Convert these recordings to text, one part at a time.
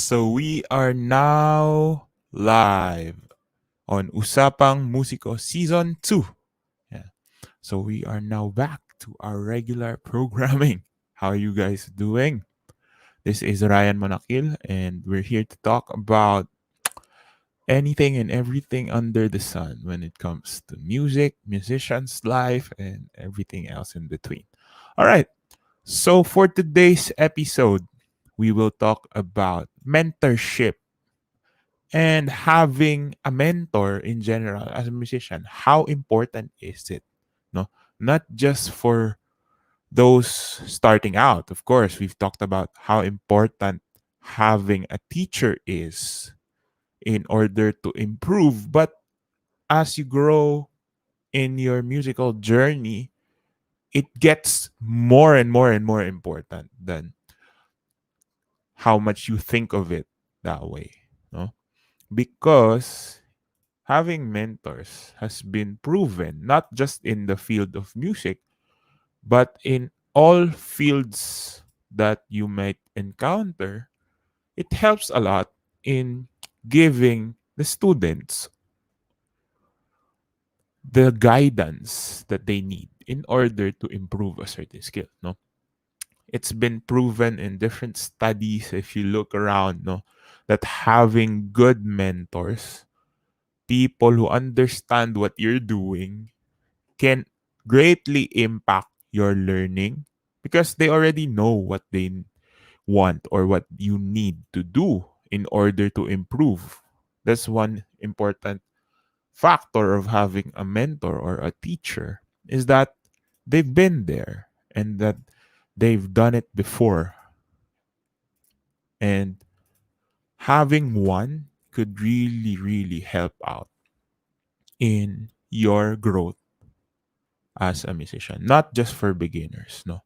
So we are now live on Usapang Musiko Season 2. Yeah. So we are now back to our regular programming. How are you guys doing? This is Ryan Monakil, and we're here to talk about anything and everything under the sun when it comes to music, musicians' life, and everything else in between. All right. So for today's episode, we will talk about mentorship and having a mentor in general as a musician. How important is it? No, not just for those starting out. Of course, we've talked about how important having a teacher is in order to improve, but as you grow in your musical journey, it gets more and more and more important than how much you think of it that way. No? Because having mentors has been proven not just in the field of music, but in all fields that you might encounter. It helps a lot in giving the students the guidance that they need in order to improve a certain skill. No, it's been proven in different studies. If you look around, no, that having good mentors, people who understand what you're doing, can greatly impact your learning because they already know what they want or what you need to do in order to improve. That's one important factor of having a mentor or a teacher, is that they've been there and that they've done it before. And having one could really, really help out in your growth as a musician, not just for beginners, no.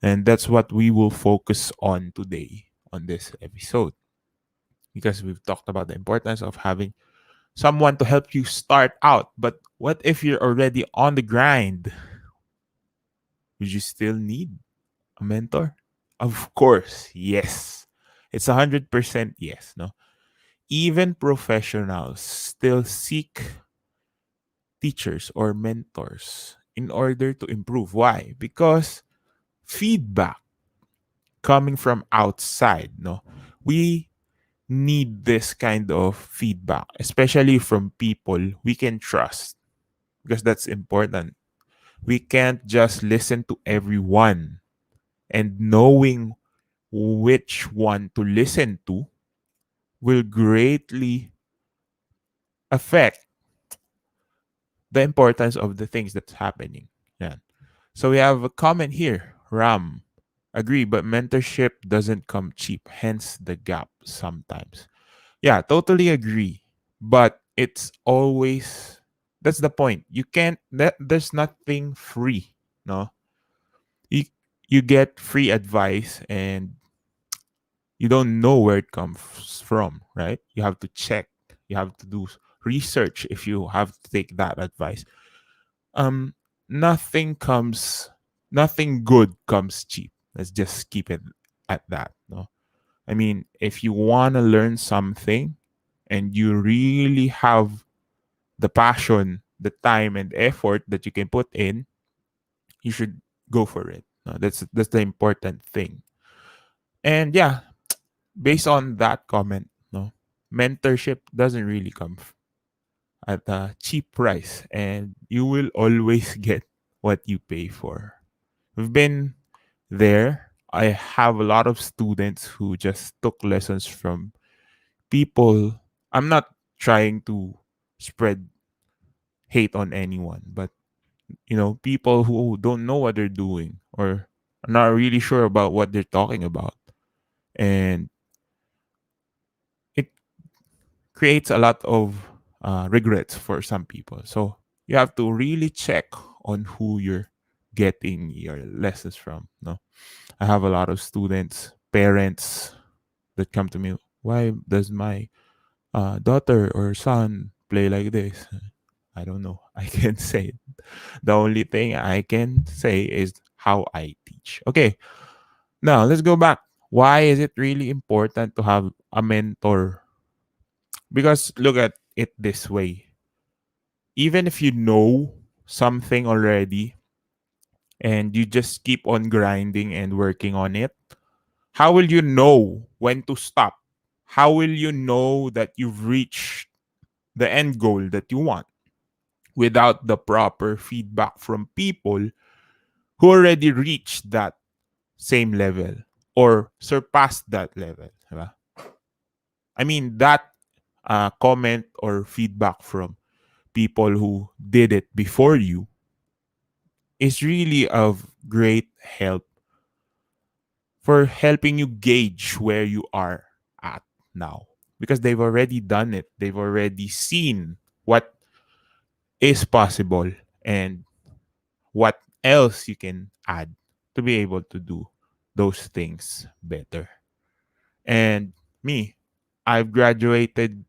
And that's what we will focus on today on this episode, because we've talked about the importance of having someone to help you start out. But what if you're already on the grind? Would you still need a mentor? Of course, yes. It's 100% yes, no. Even professionals still seek teachers or mentors in order to improve. Why? Because feedback coming from outside, no. We need this kind of feedback, especially from people we can trust, because that's important. We can't just listen to everyone, and knowing which one to listen to will greatly affect the importance of the things that's happening. Yeah. So we have a comment here. Ram, agree, but mentorship doesn't come cheap, hence the gap sometimes. Yeah, totally agree. But it's always, that's the point. You can't, there's nothing free. No, you you get free advice and you don't know where it comes from, right? You have to check. You have to do research if you have to take that advice. Um, nothing comes, nothing good comes cheap. Let's just keep it at that. No, I mean, if you want to learn something and you really have the passion, the time and effort that you can put in, you should go for it. No, that's the important thing. And yeah, based on that comment, no, mentorship doesn't really come at a cheap price, and you will always get what you pay for. We've been there. I have a lot of students who just took lessons from people. I'm not trying to spread hate on anyone, but people who don't know what they're doing or are not really sure about what they're talking about. And it creates a lot of regrets for some people. So you have to really check on who you're getting your lessons from. No, I have a lot of students, parents that come to me. Why does my daughter or son play like this? I don't know. I can't say it. The only thing I can say is how I teach. Okay, now let's go back. Why is it really important to have a mentor? Because look at it this way. Even if you know something already and you just keep on grinding and working on it, how will you know when to stop? How will you know that you've reached the end goal that you want without the proper feedback from people who already reached that same level or surpassed that level? Diba? I mean, that comment or feedback from people who did it before you is really of great help for helping you gauge where you are at now, because they've already done it. They've already seen what is possible and what else you can add to be able to do those things better. And me, I've graduated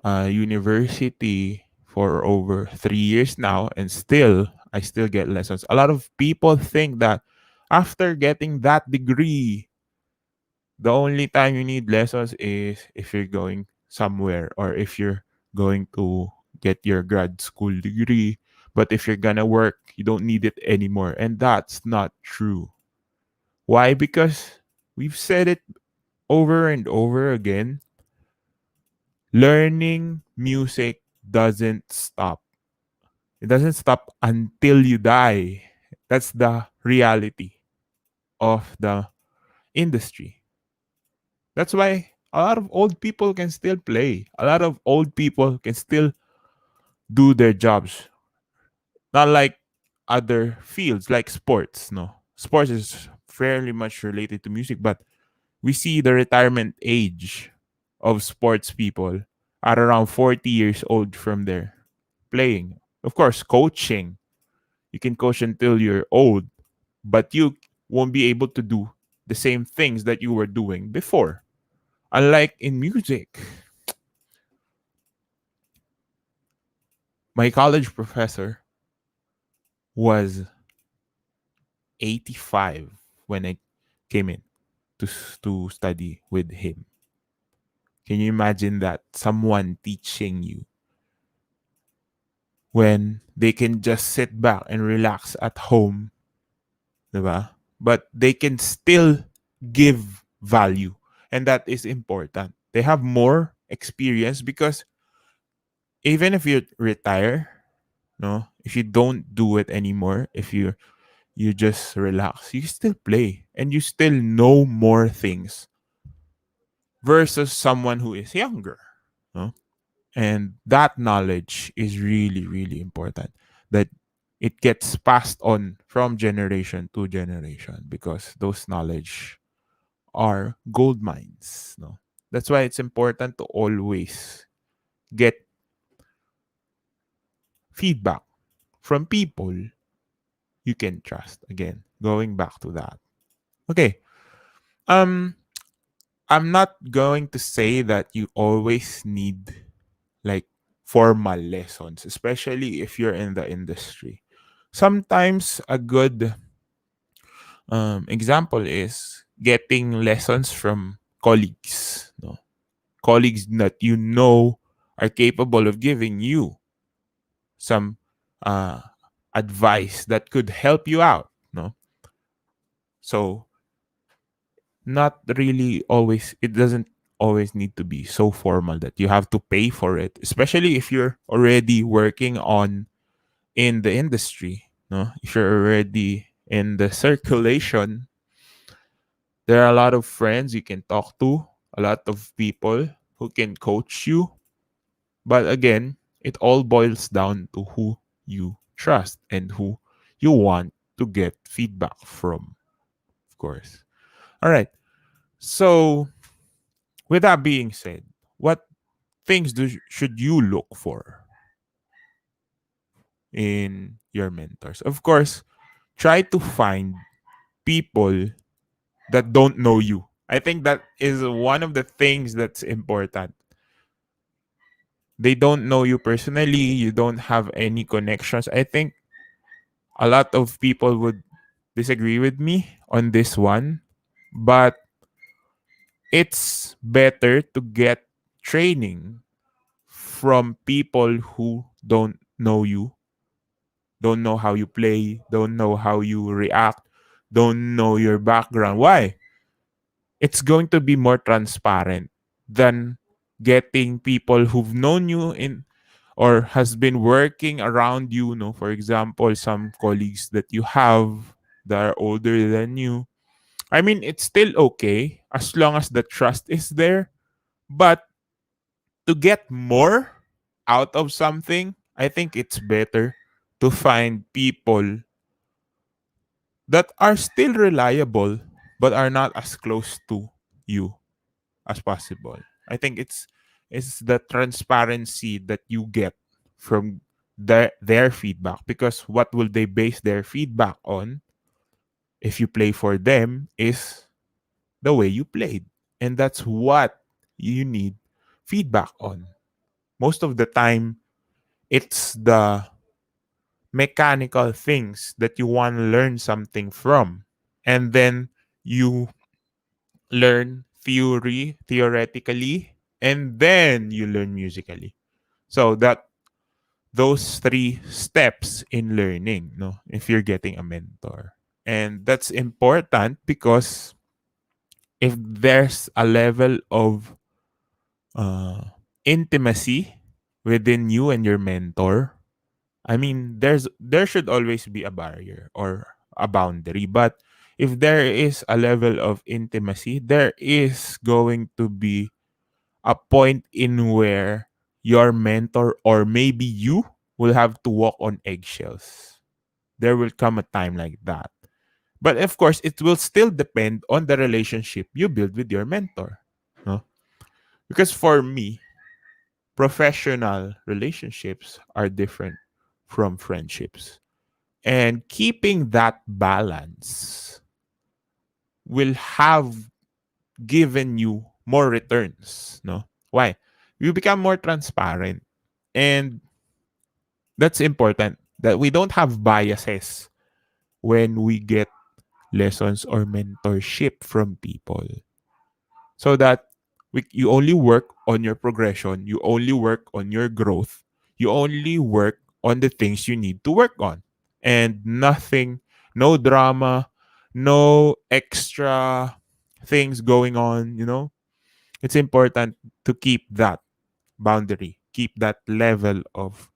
university for over 3 years now, and still I still get lessons. A lot of people think that after getting that degree, the only time you need lessons is if you're going somewhere or if you're going to get your grad school degree. But if you're gonna work, you don't need it anymore. And that's not true. Why? Because we've said it over and over again. Learning music doesn't stop. It doesn't stop until you die. That's the reality of the industry. That's why a lot of old people can still play. A lot of old people can still do their jobs. Not like other fields like sports, no. Sports is fairly much related to music, but we see the retirement age of sports people at around 40 years old from their playing. Of course, coaching. You can coach until you're old, but you won't be able to do the same things that you were doing before. Unlike in music, my college professor was 85 when I came in to study with him. Can you imagine that? Someone teaching you when they can just sit back and relax at home, diba? But they can still give value. And that is important. They have more experience because even if you retire, no, if you don't do it anymore, if you just relax, you still play and you still know more things versus someone who is younger, no? And that knowledge is really really important, that it gets passed on from generation to generation, because those knowledge are gold mines, no? That's why it's important to always get feedback from people you can trust. Again, going back to that. Okay. um I'm not going to say that you always need like formal lessons, especially if you're in the industry. Sometimes a good example is getting lessons from colleagues, no? Colleagues that you know are capable of giving you some uh, advice that could help you out, no? So not really always, it doesn't always need to be so formal that you have to pay for it, especially if you're already working on in the industry, no? If you're already in the circulation, there are a lot of friends you can talk to, a lot of people who can coach you. But again, it all boils down to who you trust and who you want to get feedback from, of course. All right. So, with that being said, what things should you look for in your mentors? Of course, try to find people that don't know you. I think that is one of the things that's important. They don't know you personally, you don't have any connections. I think a lot of people would disagree with me on this one, But it's better to get training from people who don't know you, don't know how you play, don't know how you react, don't know your background. Why? It's going to be more transparent than getting people who've known you in or has been working around you, for example, some colleagues that you have that are older than you. I mean, it's still okay as long as the trust is there, but to get more out of something, I think it's better to find people that are still reliable but are not as close to you as possible. I think it's the transparency that you get from their feedback, because what will they base their feedback on if you play for them is the way you played. And that's what you need feedback on. Most of the time, it's the mechanical things that you want to learn something from. And then you learn theoretically, and then you learn musically. So that those three steps in learning, no, if you're getting a mentor. And that's important because if there's a level of uh, intimacy within you and your mentor, I mean, there should always be a barrier or a boundary. But if there is a level of intimacy, there is going to be a point in where your mentor or maybe you will have to walk on eggshells. There will come a time like that. But of course, it will still depend on the relationship you build with your mentor. No? Because for me, professional relationships are different from friendships. And keeping that balance will have given you more returns. No? Why? You become more transparent. And that's important that we don't have biases when we get lessons or mentorship from people, so that you only work on your progression, you only work on your growth, you only work on the things you need to work on, and nothing, no drama, no extra things going on. It's important to keep that boundary, keep that level of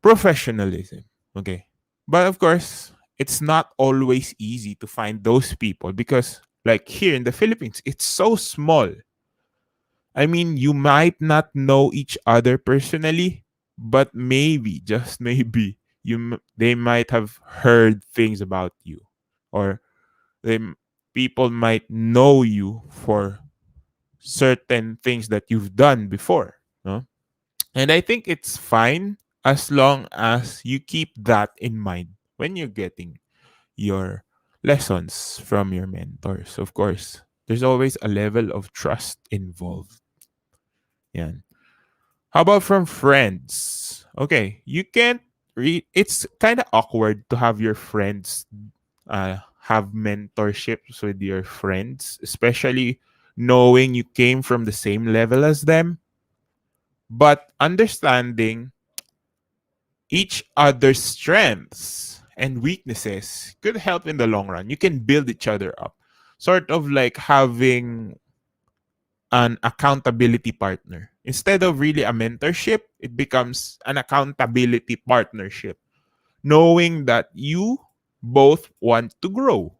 professionalism. Okay. But of course, it's not always easy to find those people because, like here in the Philippines, it's so small. I mean, you might not know each other personally, but maybe, just maybe, they might have heard things about you, or they people might know you for certain things that you've done before. No? And I think it's fine as long as you keep that in mind when you're getting your lessons from your mentors. Of course, there's always a level of trust involved. Yan. How about from friends? Okay, you can't read. It's kind of awkward to have your friends have mentorships with your friends, especially knowing you came from the same level as them. But understanding each other's strengths and weaknesses could help in the long run. You can build each other up. Sort of like having an accountability partner. Instead of really a mentorship, it becomes an accountability partnership. Knowing that you both want to grow,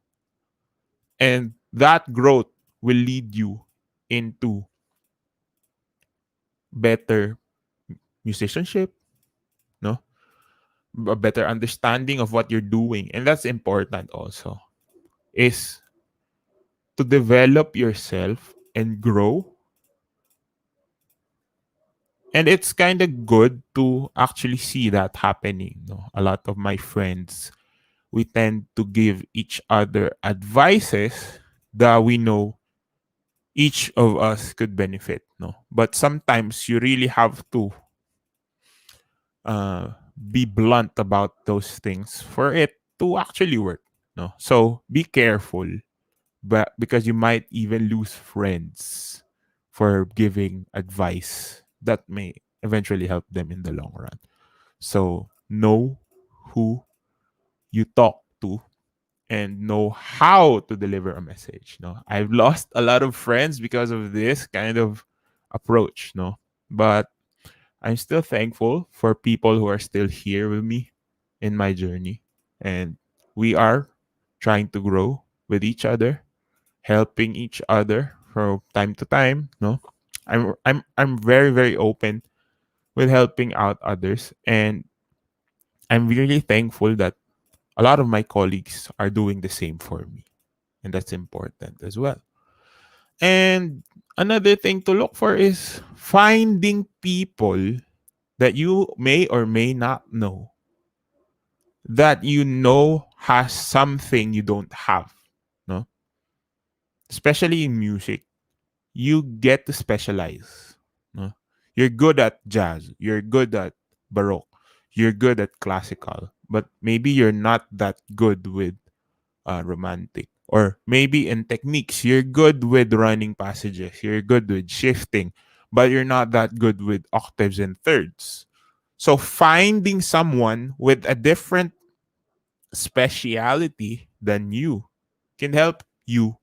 and that growth will lead you into better musicianship, no? A better understanding of what you're doing. And that's important also, is to develop yourself and grow. And it's kind of good to actually see that happening. No? A lot of my friends, we tend to give each other advices that we know each of us could benefit. No, but sometimes you really have to be blunt about those things for it to actually work. No, so be careful but because you might even lose friends for giving advice that may eventually help them in the long run. So know who you talk to and know how to deliver a message. No, I've lost a lot of friends because of this kind of approach. No, but I'm still thankful for people who are still here with me in my journey, and we are trying to grow with each other, helping each other from time to time. No, I'm very very open with helping out others, and I'm really thankful that a lot of my colleagues are doing the same for me, and that's important as well. And another thing to look for is finding people that you may or may not know that you know has something you don't have. No, especially in music, you get to specialize. No, you're good at jazz, you're good at baroque, you're good at classical, but maybe you're not that good with romantic. Or maybe in techniques, you're good with running passages, you're good with shifting, but you're not that good with octaves and thirds. So finding someone with a different speciality than you can help you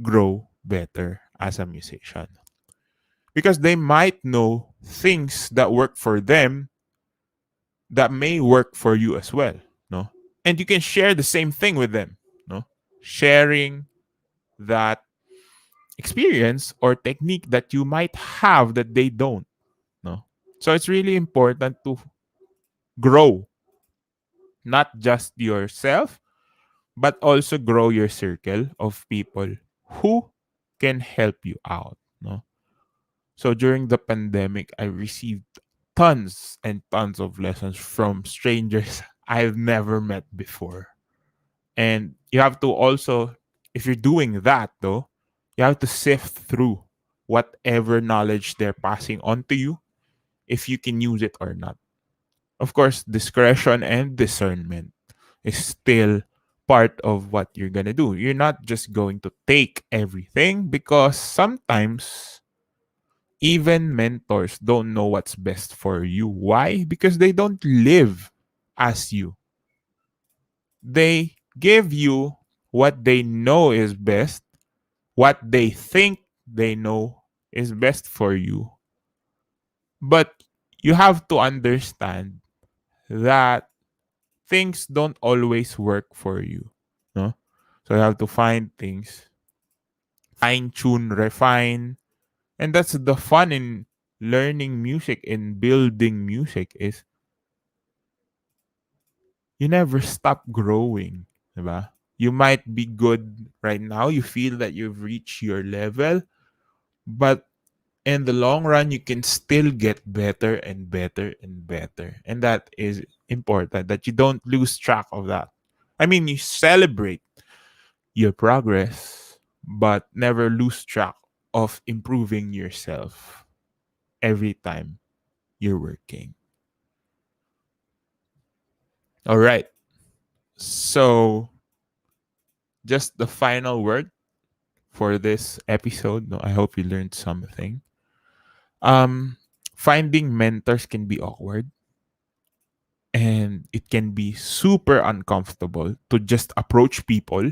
grow better as a musician. Because they might know things that work for them that may work for you as well. No? And you can share the same thing with them. No? Sharing that experience or technique that you might have that they don't. No? So it's really important to grow not just yourself, but also grow your circle of people who can help you out. No? So during the pandemic, I received tons and tons of lessons from strangers I've never met before. And you have to also, if you're doing that though, you have to sift through whatever knowledge they're passing on to you, if you can use it or not. Of course, discretion and discernment is still part of what you're going to do. You're not just going to take everything, because sometimes even mentors don't know what's best for you. Why? Because they don't live as you. They give you what they know is best, what they think they know is best for you. But you have to understand that things don't always work for you. No? So you have to find things, fine tune, refine. And that's the fun in learning music, in building music, is you never stop growing. Diba? You might be good right now. You feel that you've reached your level, but in the long run, you can still get better and better and better. And that is important, that you don't lose track of that. I mean, you celebrate your progress, but never lose track of improving yourself every time you're working. All right. So, just the final word for this episode. No, I hope you learned something. Um, Finding mentors can be awkward, and it can be super uncomfortable to just approach people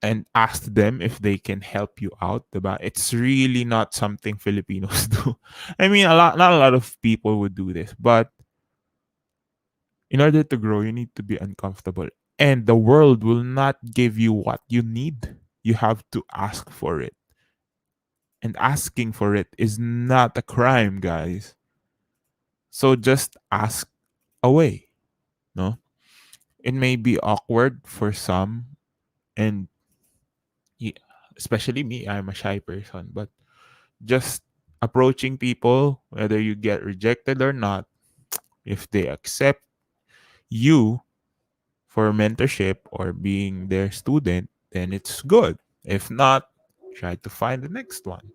and ask them if they can help you out. Diba? It's really not something Filipinos do. I mean, not a lot of people would do this, but in order to grow, you need to be uncomfortable. And the world will not give you what you need. You have to ask for it. And asking for it is not a crime, guys. So just ask away. No? It may be awkward for some, and y- especially me, I'm a shy person, but just approaching people, whether you get rejected or not, if they accept you for mentorship or being their student, then it's good. If not, try to find the next one.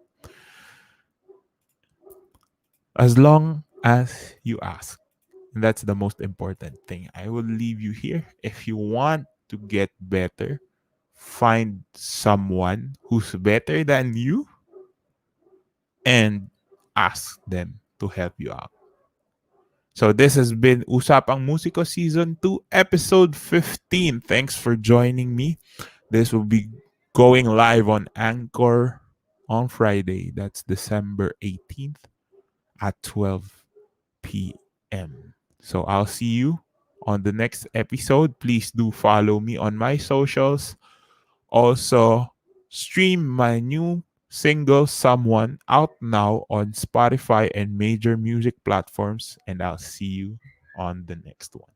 As long as you ask. And that's the most important thing. I will leave you here. If you want to get better, find someone who's better than you and ask them to help you out. So this has been Usapang Musiko Season 2, Episode 15. Thanks for joining me. This will be going live on Anchor on Friday. That's December 18th at 12 p.m. So I'll see you on the next episode. Please do follow me on my socials. Also, stream my new single Someone out now on Spotify and major music platforms. And I'll see you on the next one.